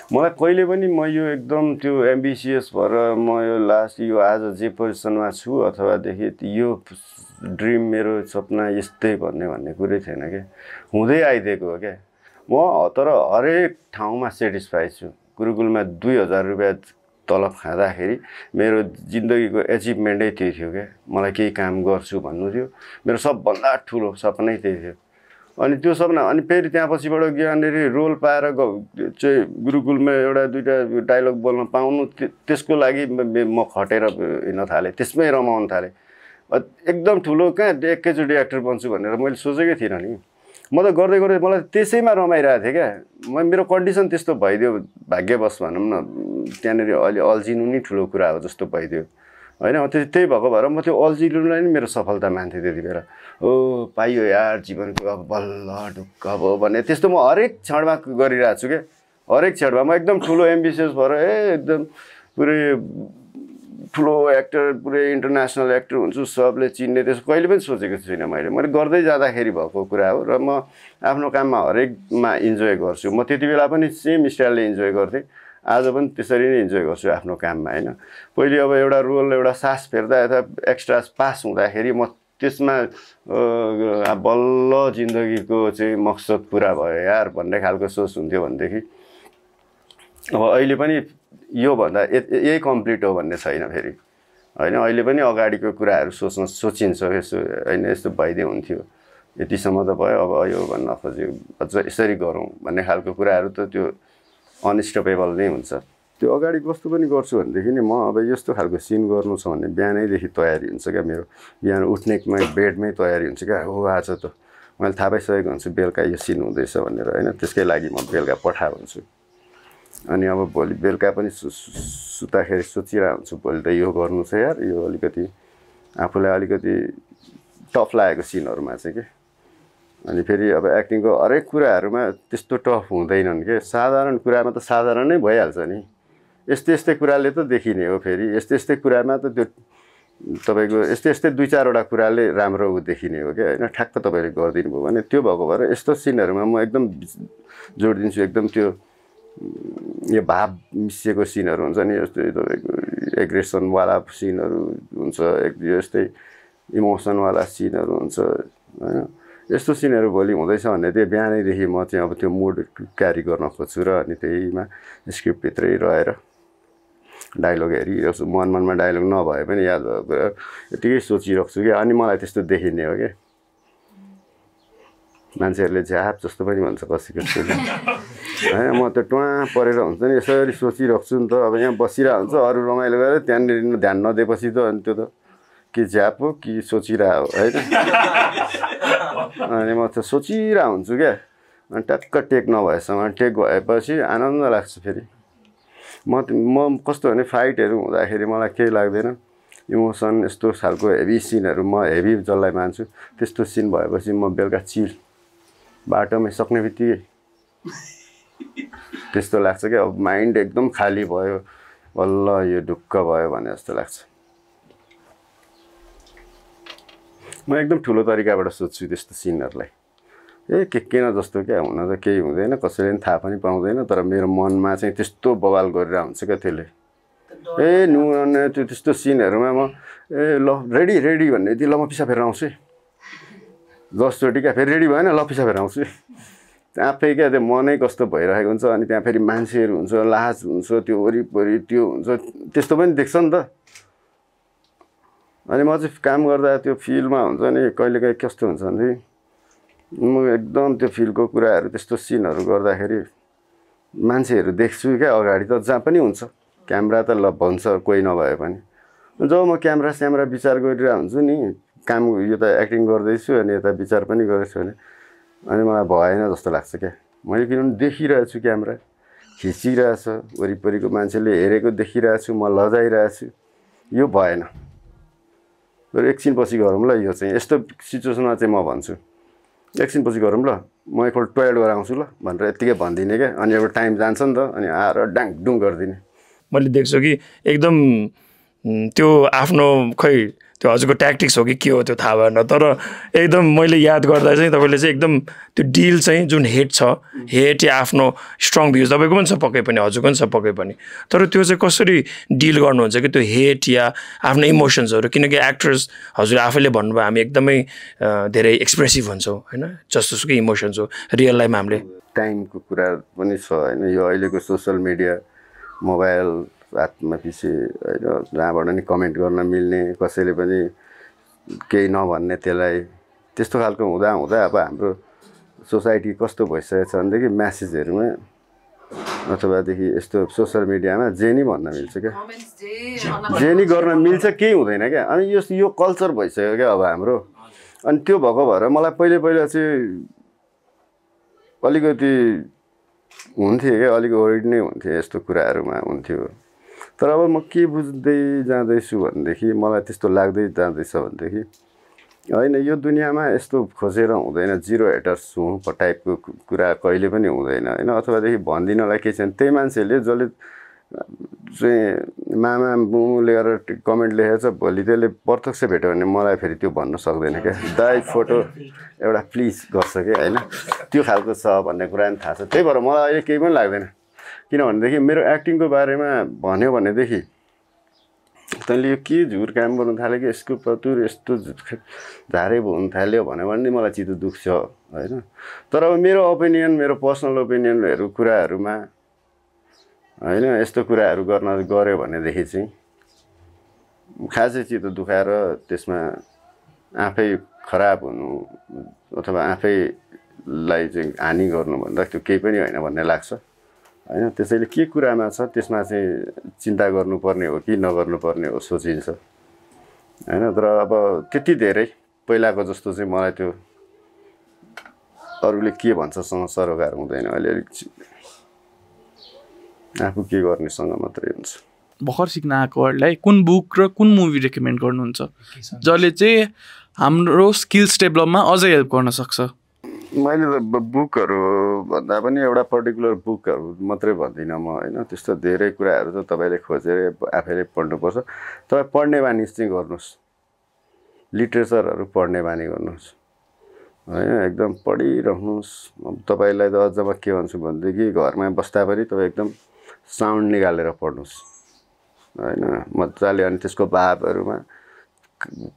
मलाई कहिले पनि म यो एकदम त्यो एम्बिसियस भएर म यो लास्ट यो आज जे पोजिसनमा छु अथवादेखि यो ड्रिम मेरो सपना यस्तै भन्ने कुरै थिएन क्या, हुँदै आइदिएको हो क्या। म तर हरेक ठाउँमा सेटिस्फाई छु। गुरुकुलमा 2000 रुपियाँ तलब खाँदाखेरि मेरो जिन्दगीको एचिभमेन्टै त्यही थियो क्या। मलाई केही काम गर्छु भन्नु थियो, मेरो सबभन्दा ठुलो सपनै त्यही थियो। अनि त्यो सपना अनि फेरि त्यहाँ पछिबाट यहाँनिर रोल पाएर चाहिँ गुरुकुलमा एउटा दुईवटा डायलग बोल्न पाउनु, त्यसको लागि म खटेर हिँड्न थालेँ, त्यसमै रमाउन थालेँ। एकदम ठुलो कहाँ एकैचोटि एक्टर बन्छु भनेर मैले सोचेकै थिइनँ नि। म त गर्दै गर्दै मलाई त्यसैमा रमाइरहेको थिएँ क्या। मेरो कन्डिसन त्यस्तो भइदियो, भाग्यवश भनौँ न, त्यहाँनिर अहिले अल्झिनु नि ठुलो कुरा हो जस्तो भइदियो होइन। त्यही भएको भएर म त्यो अल्झिनुलाई नि मेरो सफलता मान्थेँ त्यति बेला। हो पाइयो यार जीवनको अब बल्ल ढुक्क भयो भन्ने त्यस्तो म हरेक क्षणमा गरिरहेको छु क्या। हरेक क्षणमा म एकदम ठुलो एम्बिसियस भएर एकदम पुरै ठुलो एक्टर, पुरै इन्टरनेसनल एक्टर हुन्छु, सबले चिन्ने, त्यसो कहिले पनि सोचेको छुइनँ मैले गर्दै जाँदाखेरि भएको कुरा हो। र म आफ्नो काममा हरेकमा इन्जोय गर्छु। म त्यति बेला पनि सेम स्टाइलले इन्जोय गर्थेँ, आज पनि त्यसरी नै इन्जोय गर्छु आफ्नो काममा होइन। पहिले अब एउटा रोल एउटा सास फेर्दा यता एक्स्ट्रा पास हुँदाखेरि म त्यसमा बल्ल जिन्दगीको चाहिँ मकसद पुरा भयो यार भन्ने खालको सोच हुन्थ्यो भनेदेखि अब अहिले पनि योभन्दा यही कम्प्लिट हो भन्ने छैन फेरि होइन। अहिले पनि अगाडिको कुराहरू सोचिन्छ यसो होइन, यस्तो भइदियो हुन्थ्यो, यतिसम्म त भयो, अब यो भन्न खोज्यो अझ यसरी गरौँ भन्ने खालको कुराहरू त त्यो अनस्टपेबल नै हुन्छ। त्यो अगाडि कस्तो पनि गर्छु भनेदेखि नि म अब यस्तो खालको सिन गर्नु छ भने बिहानैदेखि तयारी हुन्छ क्या मेरो। बिहान उठ्नेमै बेडमै तयारी हुन्छ क्या। हो आज त मैले थाहा पाइसकेको हुन्छु बेलुका यो सिन हुँदैछ भनेर होइन। त्यसकै लागि म बेलुका पठा हुन्छु। अनि अब भोलि बेलुका पनि सुत्दाखेरि सोचिरहेको हुन्छु भोलि त यो गर्नु छ यार, यो अलिकति आफूलाई अलिकति टफ लागेको सिनहरूमा चाहिँ के। अनि फेरि अब एक्टिङको हरेक कुराहरूमा त्यस्तो टफ हुँदैनन् के। साधारण कुरामा त साधारण नै भइहाल्छ नि। यस्तै कुराले त देखिने हो। फेरि यस्तै कुरामा त त्यो तपाईँको यस्तै दुई चारवटा कुराले राम्रो देखिने हो क्या होइन। ठ्याक्क तपाईँले गरिदिनु भयो भने त्यो भएको भएर यस्तो सिनहरूमा म एकदम जोड दिन्छु। एकदम त्यो यो भाव मिसिएको सिनहरू हुन्छ नि, यस्तै तपाईँको एग्रेसनवाला सिनहरू हुन्छ, यस्तै इमोसनवाला सिनहरू हुन्छ होइन। यस्तो सिनहरू भोलि हुँदैछ भने त्यो बिहानैदेखि म चाहिँ अब त्यो मुड क्यारी गर्न खोज्छु र अनि त्यहीमा स्क्रिप्टभित्रै रहेर डायलग हेरिरहेछु। मनमा डायलग नभए पनि याद भएको कुरा यतिकै सोचिरहेको छु कि। अनि मलाई त्यस्तो देखिने हो क्या। मान्छेहरूले झाप जस्तो पनि भन्छ कसैको होइन। म त टुवा परेर हुन्छ नि, यसरी सोचिरहेको छु नि त। अब यहाँ बसिरहेको हुन्छ, अरू रमाइलो गरेर त्यहाँनिर ध्यान नदिएपछि त अनि त्यो त कि झ्याप हो कि सोचिरहेको होइन। अनि म त सोचिरहेको हुन्छु क्या। अनि ट्याक्क टेक नभएसम्म, टेक भएपछि आनन्द लाग्छ फेरि। म कस्तो भने फाइटहरू हुँदाखेरि मलाई केही लाग्दैन, इमोसन यस्तो खालको हेभी सिनहरू म हेभी जसलाई मान्छु त्यस्तो सिन भएपछि म बेलुका चिल बाटोमै सक्ने बित्तिकै त्यस्तो लाग्छ क्या। अब माइन्ड एकदम खाली भयो, बल्ल यो ढुक्क भयो भने जस्तो लाग्छ। म एकदम ठुलो तरिकाबाट सोध्छु त्यस्तो सिनहरूलाई। किन जस्तो क्या, हुन त केही हुँदैन, कसैले पनि थाहा पनि पाउँदैन, तर मेरो मनमा चाहिँ त्यस्तो बवाल गरेर हुन्छ क्या त्यसले। त्यस्तो सिनहरूमा म ल रेडी भन्ने यति ल म पिसा फेरेर आउँछु है 10 चोटि क्या। फेरि रेडी भएन, ल पिसा फेरेर आउँछु आफै क्या। त्यो मनै कस्तो भइरहेको हुन्छ। अनि त्यहाँ फेरि मान्छेहरू हुन्छ, लाज हुन्छ, त्यो वरिपरि त्यो हुन्छ, त्यस्तो पनि देख्छ नि त। अनि म चाहिँ काम गर्दा त्यो फिल्डमा हुन्छ नि कहिलेकाहीँ कस्तो हुन्छ भने म एकदम त्यो फिल्डको कुराहरू त्यस्तो सिनहरू गर्दाखेरि मान्छेहरू देख्छु क्या अगाडि त जहाँ पनि हुन्छ। क्यामेरा त ल भन्छ कोही नभए पनि, जब म क्यामेरा विचार गरिरहेको हुन्छु नि, काम यो त एक्टिङ गर्दैछु अनि यता विचार पनि गर्दैछु भने अनि मलाई भएन जस्तो लाग्छ क्या। मैले किनभने देखिरहेको छु, क्यामेरा खिचिरहेछ, वरिपरिको मान्छेले हेरेको देखिरहेको छु, म लजाइरहेछु, यो भएन। बरु एकछिन पछि गरौँ ल, यो चाहिँ यस्तो सिचुएसनमा चाहिँ म भन्छु एकछिन पछि गरौँ ल, म एकपल्ट टोयलेट गएर आउँछु ल भनेर यत्तिकै भनिदिने क्या। अनि अब टाइम जान्छ नि त, अनि आएर डाङडुङ गरिदिने। मैले देख्छु कि एकदम त्यो आफ्नो खै त्यो हजुरको ट्याक्टिक्स हो कि के हो त्यो थाहा भएन तर एकदम मैले याद गर्दा चाहिँ तपाईँले चाहिँ एकदम त्यो डिल चाहिँ जुन हेट छ हेट या आफ्नो स्ट्रङ भ्युज तपाईँको पनि छ पक्कै पनि हजुरको पनि छ पक्कै पनि तर त्यो चाहिँ कसरी डिल गर्नुहुन्छ कि त्यो हेट या आफ्नो इमोसन्सहरू किनकि एक्टर्स हजुरले आफैले भन्नुभयो हामी एकदमै धेरै एक्सप्रेसिभ हुन्छौँ होइन जस्तोसुकै इमोसन्स हो रियल लाइफमा हामीले टाइमको कुरा पनि छ होइन यो अहिलेको सोसल मिडिया मोबाइल हातमा पछि होइन जहाँबाट नि कमेन्ट गर्न मिल्ने कसैले पनि केही नभन्ने त्यसलाई त्यस्तो खालको हुँदा हुँदा अब हाम्रो सोसाइटी कस्तो भइसकेको छ भनेदेखि म्यासेजहरूमा अथवादेखि यस्तो सोसल मिडियामा जे नि भन्न मिल्छ क्या जे नि गर्न मिल्छ केही हुँदैन क्या अनि यो कल्चर भइसक्यो क्या अब हाम्रो अनि त्यो भएको भएर मलाई पहिला चाहिँ अलिकति हुन्थ्यो क्या अलिक वरिड नै हुन्थ्यो यस्तो कुराहरूमा हुन्थ्यो तर अब म के बुझ्दै जाँदैछु भनेदेखि मलाई त्यस्तो लाग्दै जाँदैछ भनेदेखि होइन यो दुनियाँमा यस्तो खोजेर हुँदैन जिरो हेटर्स हुँ टाइपको कुरा कहिले पनि हुँदैन होइन अथवादेखि भनिदिनलाई केही छैन त्यही मान्छेले जसले चाहिँ मामा बुमुले गरेर कमेन्ट लेखेको छ भोलि त्यसले प्रत्यक्ष भेट्यो भने मलाई फेरि त्यो भन्न सक्दैन क्या दाइ फोटो एउटा प्लिज गर्छ क्या होइन त्यो खालको छ भन्ने कुरा पनि थाहा छ त्यही भएर मलाई अहिले केही पनि लाग्दैन किनभनेदेखि मेरो एक्टिङको बारेमा भन्यो भनेदेखि तैँले यो के झुर काम गर्नु थाल्यो कि यसको पतुर यस्तो झारे हुन थाल्यो भन्यो भने नि मलाई चित्त दुख्छ होइन तर अब मेरो ओपिनियन मेरो पर्सनल ओपिनियनहरू कुराहरूमा होइन यस्तो कुराहरू गऱ्यो भनेदेखि चाहिँ खासै चित्त दुखाएर त्यसमा आफै खराब हुनु अथवा आफैलाई चाहिँ हानि गर्नुभन्दा त्यो केही पनि होइन भन्ने लाग्छ होइन त्यसैले के कुरामा छ त्यसमा चाहिँ चिन्ता गर्नुपर्ने हो कि नगर्नुपर्ने हो सोचिन्छ होइन तर अब त्यति धेरै पहिलाको जस्तो चाहिँ मलाई त्यो अरूले के भन्छसँग सरोकार हुँदैन अहिले अलिक आफू के गर्नेसँग मात्रै हुन्छ भर्खर सिक्न आएकोहरूलाई कुन बुक र कुन मुभी रेकमेन्ड गर्नुहुन्छ जसले चाहिँ हाम्रो स्किल्स डेभलपमा अझै हेल्प गर्न सक्छ मैले त बुकहरू भन्दा पनि एउटा पर्टिकुलर बुकहरू मात्रै भन्दिनँ म होइन त्यस्तो धेरै कुराहरू त तपाईँले खोजेर आफैले पढ्नुपर्छ तपाईँ पढ्ने बानी चाहिँ गर्नुहोस् लिट्रेचरहरू पढ्ने बानी गर्नुहोस् होइन एकदम पढिरहनुहोस् तपाईँलाई त अझमा के भन्छु भनेदेखि घरमा बस्दा पनि तपाईँ एकदम साउन्ड निकालेर पढ्नुहोस् होइन मजाले अनि त्यसको भावहरूमा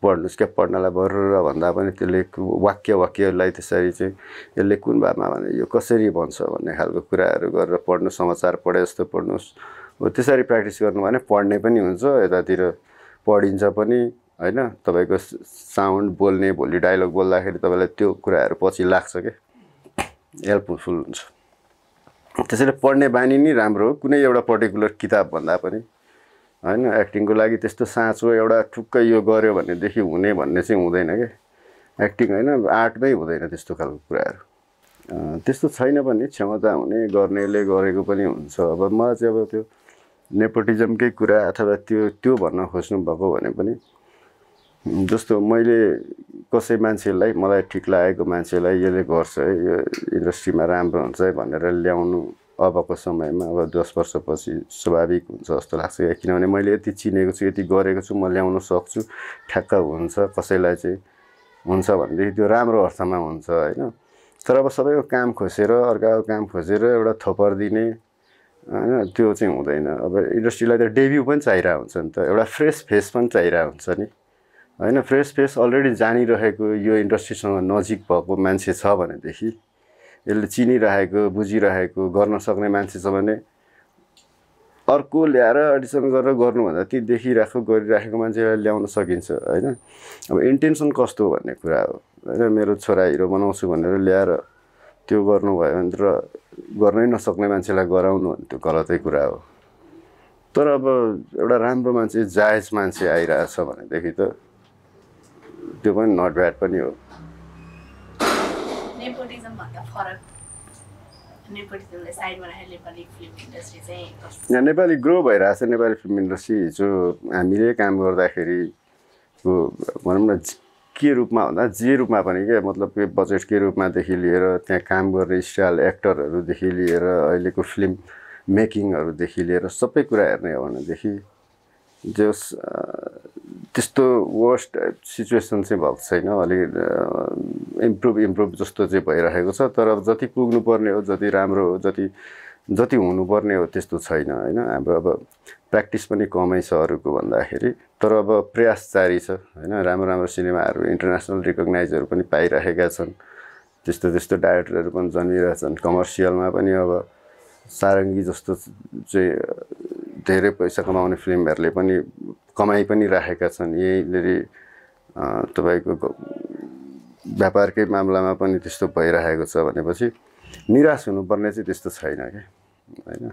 पढ्नुहोस् क्या पढ्नलाई बर्र भन्दा पनि त्यसले वाक्यलाई त्यसरी चाहिँ यसले कुन भावमा भने यो कसरी भन्छ भन्ने खालको कुराहरू गरेर पढ्नु समाचार पढे जस्तो पढ्नुहोस् हो त्यसरी प्र्याक्टिस गर्नु भने पढ्ने पनि हुन्छ यतातिर पढिन्छ पनि होइन तपाईँको साउन्ड बोल्ने भोलि डायलग बोल्दाखेरि तपाईँलाई त्यो कुराहरू पछि लाग्छ क्या हेल्पफुल हुन्छ त्यसैले पढ्ने बानी नै राम्रो हो कुनै एउटा पर्टिकुलर किताब भन्दा पनि होइन एक्टिङको लागि त्यस्तो साँचो एउटा ठुक्कै यो गऱ्यो भनेदेखि हुने भन्ने चाहिँ हुँदैन क्या एक्टिङ होइन आर्टमै हुँदैन त्यस्तो खालको कुराहरू त्यस्तो छैन पनि क्षमता हुने गर्नेले गरेको पनि हुन्छ अब मलाई चाहिँ अब त्यो नेपोटिजमकै कुरा अथवा त्यो भन्न खोज्नु भएको भने पनि जस्तो मैले कसै मान्छेलाई मलाई ठिक लागेको मान्छेलाई यसले गर्छ है यो इन्डस्ट्रीमा राम्रो हुन्छ है भनेर ल्याउनु अबको समयमा अब 10 वर्षपछि स्वाभाविक हुन्छ जस्तो लाग्छ किनभने मैले यति चिनेको छु यति गरेको छु म ल्याउन सक्छु ठ्याक्क हुन्छ कसैलाई चाहिँ हुन्छ भनेदेखि त्यो राम्रो अर्थमा हुन्छ होइन तर अब सबैको काम खोजेर अर्काको काम खोजेर एउटा थोपर दिने होइन त्यो चाहिँ हुँदैन अब इन्डस्ट्रीलाई त डेब्यू पनि चाहिरहेको हुन्छ नि त एउटा फ्रेस फेस पनि चाहिरहेको हुन्छ नि होइन फ्रेस फेस अलरेडी जानिरहेको यो इन्डस्ट्रीसँग नजिक भएको मान्छे छ भनेदेखि यसले चिनिरहेको बुझिरहेको गर्न सक्ने मान्छे छ भने अर्को ल्याएर एडिसन गरेर गर्नुभन्दा ती गरिराखेको मान्छेलाई ल्याउन सकिन्छ होइन अब इन्टेन्सन कस्तो भन्ने कुरा हो होइन मेरो छोरा हिरो बनाउँछु भनेर ल्याएर त्यो गर्नुभयो भने र गर्नै नसक्ने मान्छेलाई गराउनु भने त्यो गलतै कुरा हो तर अब एउटा राम्रो मान्छे जायज मान्छे आइरहेछ भनेदेखि त त्यो पनि नट ब्याड पनि हो नेपाली ग्रो भइरहेछ नेपाली फिल्म इन्डस्ट्री जो हामीले काम गर्दाखेरिको भनौँ न के रूपमा भन्दा जे रूपमा पनि क्या मतलब बजेटकै रूपमादेखि लिएर त्यहाँ काम गर्ने स्टाइल एक्टरहरूदेखि लिएर अहिलेको फिल्म मेकिङहरूदेखि लिएर सबै कुरा हेर्ने हो भनेदेखि जस त्यस्तो वर्स्ट सिचुएसन चाहिँ भएको छैन अलिक इम्प्रुभ जस्तो चाहिँ भइरहेको छ तर अब जति पुग्नुपर्ने हो जति राम्रो हो जति हुनुपर्ने हो त्यस्तो छैन होइन हाम्रो अब प्र्याक्टिस पनि कमै छ अरूको भन्दाखेरि तर अब प्रयास जारी छ होइन राम्रो सिनेमाहरू इन्टरनेसनल रिकगनाइजहरू पनि पाइरहेका छन् त्यस्तो डाइरेक्टरहरू पनि जन्मिरहेछन् कमर्सियलमा पनि अब सारङ्गी जस्तो चाहिँ धेरै पैसा कमाउने फिल्महरूले पनि कमाइ पनि राखेका छन् यहीँनेरि तपाईँको व्यापारकै मामलामा पनि त्यस्तो भइरहेको छ भनेपछि निराश हुनुपर्ने चाहिँ त्यस्तो छैन क्या होइन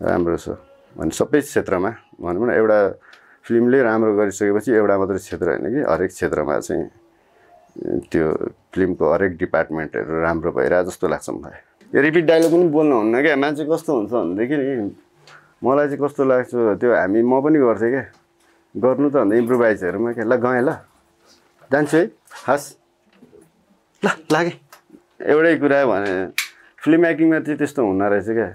राम्रो छ भने सबै क्षेत्रमा भनौँ न एउटा फिल्मले राम्रो गरिसकेपछि एउटा मात्रै क्षेत्र होइन कि हरेक क्षेत्रमा चाहिँ त्यो फिल्मको हरेक डिपार्टमेन्टहरू राम्रो भइरहेको जस्तो लाग्छ मलाई यो रिपिट डायलग पनि बोल्नु हुन्न क्या मान्छे कस्तो हुन्छ भनेदेखि नि मलाई चाहिँ कस्तो लाग्छ त्यो म पनि गर्थेँ क्या गर्नु त भन्दा इम्प्रोभाइजहरूमा क्या ल गएँ ल जान्छु है हस् ल लागेँ एउटै कुरा भने फिल्म एक्टिङमा चाहिँ त्यस्तो हुन रहेछ क्या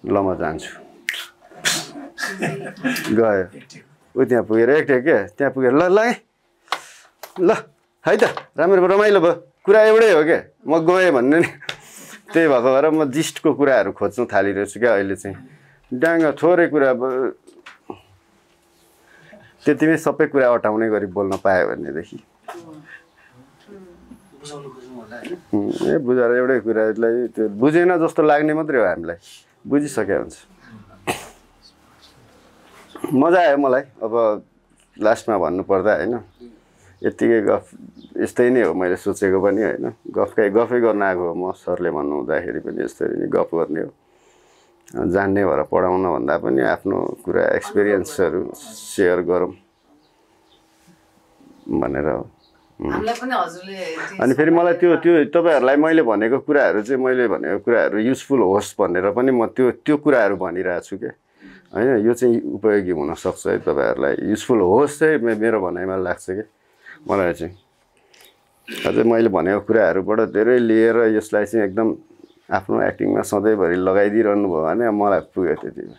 ल म जान्छु गयो ऊ त्यहाँ पुगेर एकटेक क्या त्यहाँ पुगेर ल लागेँ ल है त राम्रो रमाइलो भयो कुरा एउटै हो क्या म गएँ भन्ने नि त्यही भएको भएर म जिस्टको कुराहरू खोज्नु थालिरहेछु क्या अहिले चाहिँ डाङ्ग थोरै कुरा त्यतिमै सबै कुरा अटाउने गरी बोल्न पायो भनेदेखि बुझाएर एउटै कुरालाई त्यो बुझेन जस्तो लाग्ने मात्रै हो हामीलाई बुझिसके हुन्छ मजा आयो मलाई अब लास्टमा भन्नुपर्दा होइन यत्तिकै गफ यस्तै नै हो मैले सोचेको पनि होइन गफै गर्न आएको हो म सरले भन्नु हुँदाखेरि पनि यस्तरी नै गफ गर्ने हो जान्ने भएर पढाउन भन्दा पनि आफ्नो कुरा एक्सपिरियन्सहरू सेयर गरौँ भनेर हो अनि फेरि मलाई त्यो तपाईँहरूलाई मैले भनेको कुराहरू युजफुल होस् भनेर पनि म त्यो कुराहरू भनिरहेको छु क्या होइन यो चाहिँ उपयोगी हुनसक्छ है तपाईँहरूलाई युजफुल होस् चाहिँ मेरो भनाइमा लाग्छ क्या मलाई चाहिँ अझै मैले भनेको कुराहरूबाट धेरै लिएर यसलाई चाहिँ एकदम आफ्नो एक्टिङमा सधैँभरि लगाइदिइरहनु भयो भने मलाई पुग्यो त्यतिमा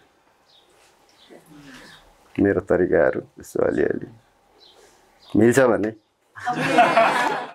मेरो तरिकाहरू यसो अलिअलि मिल्छ भने